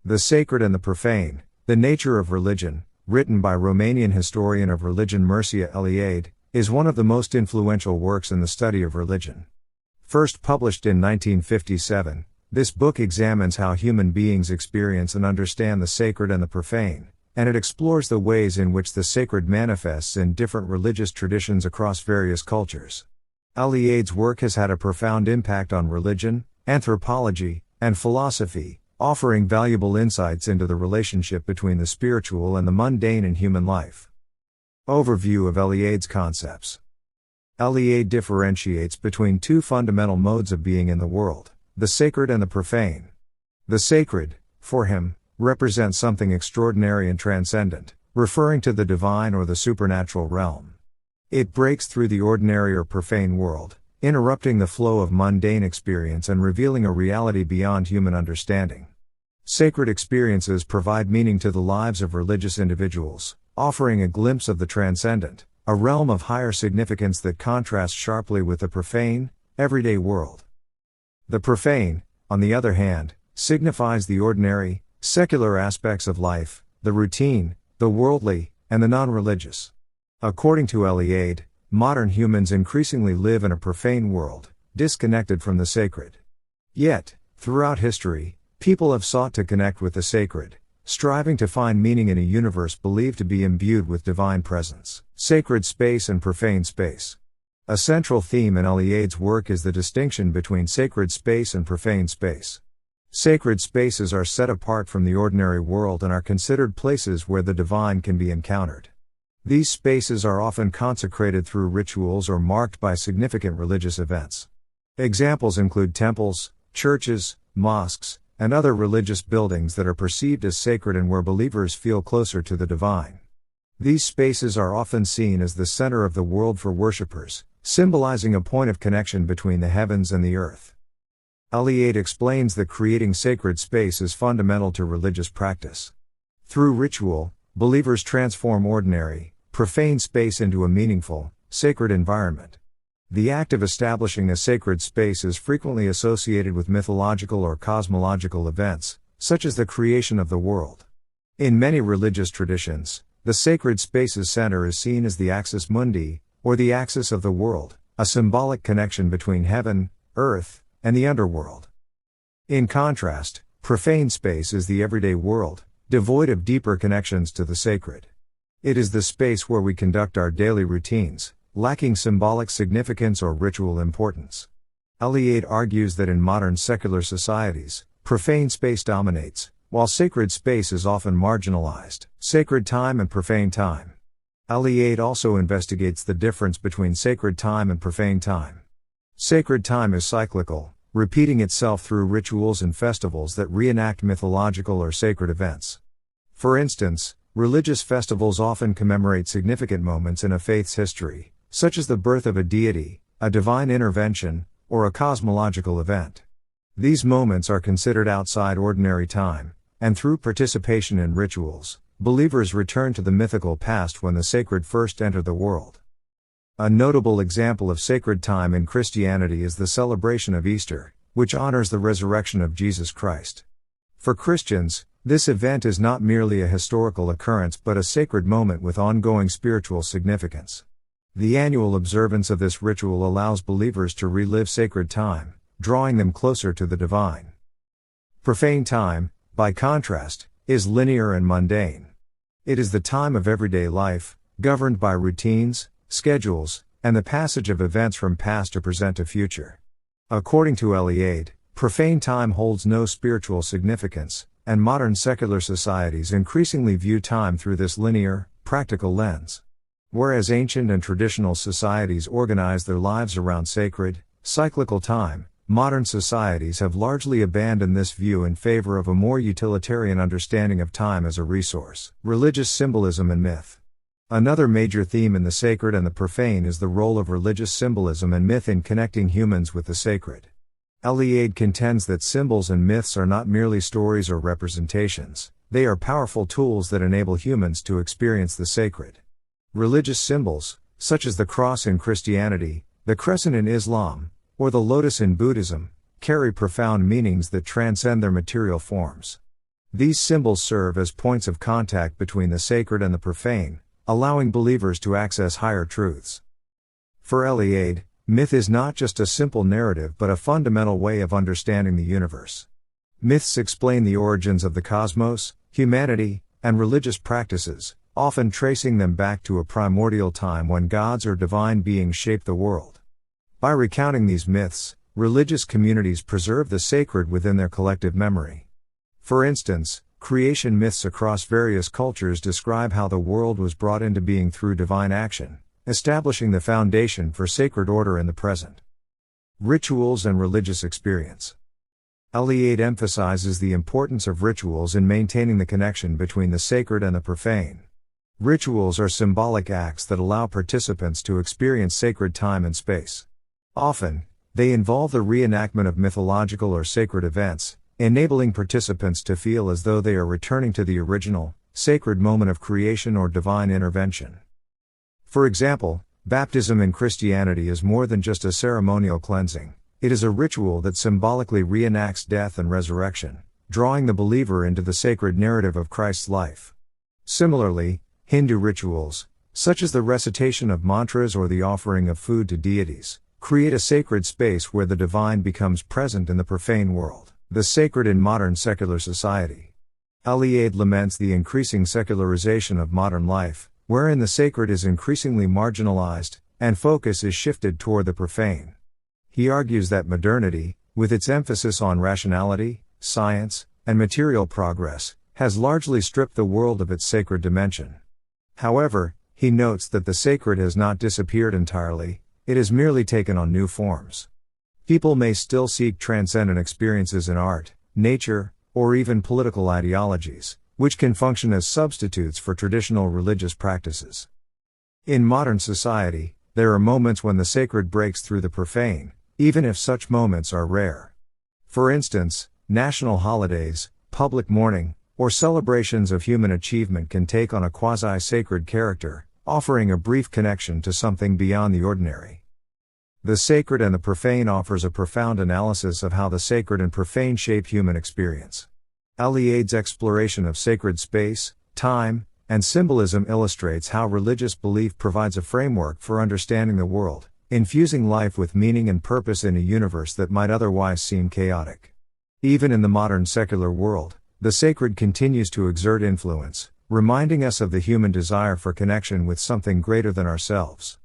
The Sacred and the Profane, The Nature of Religion, written by Romanian historian of religion Mircea Eliade, is one of the most influential works in the study of religion. First published in 1957, this book examines how human beings experience and understand the sacred and the profane, and it explores the ways in which the sacred manifests in different religious traditions across various cultures. Eliade's work has had a profound impact on religion, anthropology, and philosophy, offering valuable insights into the relationship between the spiritual and the mundane in human life. Overview of Eliade's concepts. Eliade differentiates between two fundamental modes of being in the world, the sacred and the profane. The sacred, for him, represents something extraordinary and transcendent, referring to the divine or the supernatural realm. It breaks through the ordinary or profane world, interrupting the flow of mundane experience and revealing a reality beyond human understanding. Sacred experiences provide meaning to the lives of religious individuals, offering a glimpse of the transcendent, a realm of higher significance that contrasts sharply with the profane, everyday world. The profane, on the other hand, signifies the ordinary, secular aspects of life, the routine, the worldly, and the non-religious. According to Eliade, modern humans increasingly live in a profane world, disconnected from the sacred. Yet, throughout history, people have sought to connect with the sacred, striving to find meaning in a universe believed to be imbued with divine presence. Sacred space and profane space. A central theme in Eliade's work is the distinction between sacred space and profane space. Sacred spaces are set apart from the ordinary world and are considered places where the divine can be encountered. These spaces are often consecrated through rituals or marked by significant religious events. Examples include temples, churches, mosques, and other religious buildings that are perceived as sacred and where believers feel closer to the divine. These spaces are often seen as the center of the world for worshippers, symbolizing a point of connection between the heavens and the earth. Eliade explains that creating sacred space is fundamental to religious practice. Through ritual, believers transform ordinary, profane space into a meaningful, sacred environment. The act of establishing a sacred space is frequently associated with mythological or cosmological events, such as the creation of the world. In many religious traditions, the sacred space's center is seen as the axis mundi, or the axis of the world, a symbolic connection between heaven, earth, and the underworld. In contrast, profane space is the everyday world, devoid of deeper connections to the sacred. It is the space where we conduct our daily routines, lacking symbolic significance or ritual importance. Eliade argues that in modern secular societies, profane space dominates, while sacred space is often marginalized. Sacred time and profane time. Eliade also investigates the difference between sacred time and profane time. Sacred time is cyclical, repeating itself through rituals and festivals that reenact mythological or sacred events. For instance, religious festivals often commemorate significant moments in a faith's history, such as the birth of a deity, a divine intervention, or a cosmological event. These moments are considered outside ordinary time, and through participation in rituals, believers return to the mythical past when the sacred first entered the world. A notable example of sacred time in Christianity is the celebration of Easter, which honors the resurrection of Jesus Christ. For Christians, this event is not merely a historical occurrence but a sacred moment with ongoing spiritual significance. The annual observance of this ritual allows believers to relive sacred time, drawing them closer to the divine. Profane time, by contrast, is linear and mundane. It is the time of everyday life, governed by routines, schedules, and the passage of events from past to present to future. According to Eliade, profane time holds no spiritual significance, and modern secular societies increasingly view time through this linear, practical lens. Whereas ancient and traditional societies organize their lives around sacred, cyclical time, modern societies have largely abandoned this view in favor of a more utilitarian understanding of time as a resource. Religious symbolism and myth. Another major theme in the sacred and the profane is the role of religious symbolism and myth in connecting humans with the sacred. Eliade contends that symbols and myths are not merely stories or representations, they are powerful tools that enable humans to experience the sacred. Religious symbols, such as the cross in Christianity, the crescent in Islam, or the lotus in Buddhism, carry profound meanings that transcend their material forms. These symbols serve as points of contact between the sacred and the profane, allowing believers to access higher truths. For Eliade, myth is not just a simple narrative but a fundamental way of understanding the universe. Myths explain the origins of the cosmos, humanity, and religious practices, often tracing them back to a primordial time when gods or divine beings shaped the world. By recounting these myths, religious communities preserve the sacred within their collective memory. For instance, creation myths across various cultures describe how the world was brought into being through divine action, establishing the foundation for sacred order in the present. Rituals and religious experience. Eliade emphasizes the importance of rituals in maintaining the connection between the sacred and the profane. Rituals are symbolic acts that allow participants to experience sacred time and space. Often, they involve the reenactment of mythological or sacred events, enabling participants to feel as though they are returning to the original, sacred moment of creation or divine intervention. For example, baptism in Christianity is more than just a ceremonial cleansing. It is a ritual that symbolically reenacts death and resurrection, drawing the believer into the sacred narrative of Christ's life. Similarly, Hindu rituals, such as the recitation of mantras or the offering of food to deities, create a sacred space where the divine becomes present in the profane world, the sacred in modern secular society. Eliade laments the increasing secularization of modern life, wherein the sacred is increasingly marginalized, and focus is shifted toward the profane. He argues that modernity, with its emphasis on rationality, science, and material progress, has largely stripped the world of its sacred dimension. However, he notes that the sacred has not disappeared entirely, it has merely taken on new forms. People may still seek transcendent experiences in art, nature, or even political ideologies, which can function as substitutes for traditional religious practices. In modern society, there are moments when the sacred breaks through the profane, even if such moments are rare. For instance, national holidays, public mourning, or celebrations of human achievement can take on a quasi-sacred character, offering a brief connection to something beyond the ordinary. The Sacred and the Profane offers a profound analysis of how the sacred and profane shape human experience. Eliade's exploration of sacred space, time, and symbolism illustrates how religious belief provides a framework for understanding the world, infusing life with meaning and purpose in a universe that might otherwise seem chaotic. Even in the modern secular world, the sacred continues to exert influence, reminding us of the human desire for connection with something greater than ourselves.